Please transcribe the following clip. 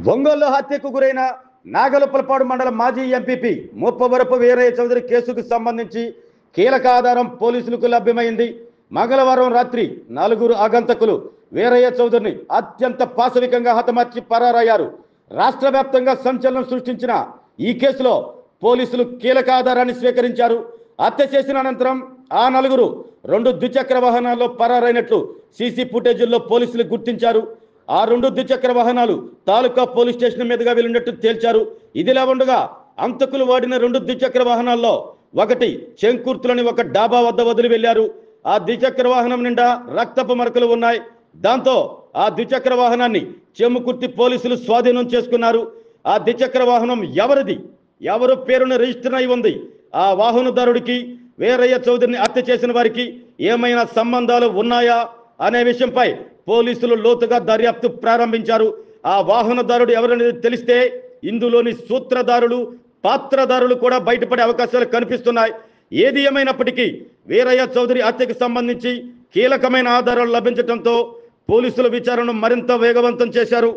ఒంగోలు హత్యకు గురైన నాగలుప్పలపాడు మండలం మాజీ ఎంపీపీ ముప్పవరపు వీరయ్య చౌదరి కేసుకు సంబంధించి కీలక ఆధారం పోలీసులకు లభ్యమైంది. మంగళవారం రాత్రి 4 ఆగంతకులు వీరయ్య చౌదరిని అత్యంత పాశవికంగా హతమార్చి పరారయ్యారు. రాష్ట్ర వ్యాప్తంగా సంచలనం సృష్టించిన ఈ కేసులో పోలీసులు కీలక ఆధారాన్ని స్వీకరించారు. హత్య చేసిన అనంతరం ఆ నలుగురు 2 ద్విచక్ర వాహనాల్లో పరారైనట్లు సీసీ ఫుటేజీల్లో పోలీసులు గుర్తించారు. ఆ 2 ద్విచక్ర వాహనాలు తాలూకా పోలీస్ స్టేషన్ మీదుగా వెళ్ళినట్టు తేల్చారు. ఇదిలా ఉండగా అంతకులు వాడిన 2 ద్విచక్ర వాహనాల్లో ఒకటి చెంకుర్తులని ఒక డాబా వద్ద వదిలి వెళ్లారు. ఆ ద్విచక్ర వాహనం నిండా రక్తపు మరకలు ఉన్నాయి. దాంతో ఆ ద్విచక్ర వాహనాన్ని చెమ్ముకుర్తి పోలీసులు స్వాధీనం చేసుకున్నారు. ఆ ద్విచక్ర వాహనం ఎవరిది, ఎవరు పేరున రిజిస్టర్ అయి ఉంది, ఆ వాహనదారుడికి వీరయ్య చౌదరిని హత్య చేసిన వారికి ఏమైనా సంబంధాలు ఉన్నాయా అనే విషయంపై పోలీసులు లోతుగా దర్యాప్తు ప్రారంభించారు. ఆ వాహనదారుడు ఎవరనేది తెలిస్తే ఇందులోని సూత్రధారులు, పాత్రధారులు కూడా బయటపడే అవకాశాలు కనిపిస్తున్నాయి. ఏది ఏమైనప్పటికీ వీరయ్య చౌదరి హత్యకు సంబంధించి కీలకమైన ఆధారాలు లభించడంతో పోలీసుల విచారణను మరింత వేగవంతం చేశారు.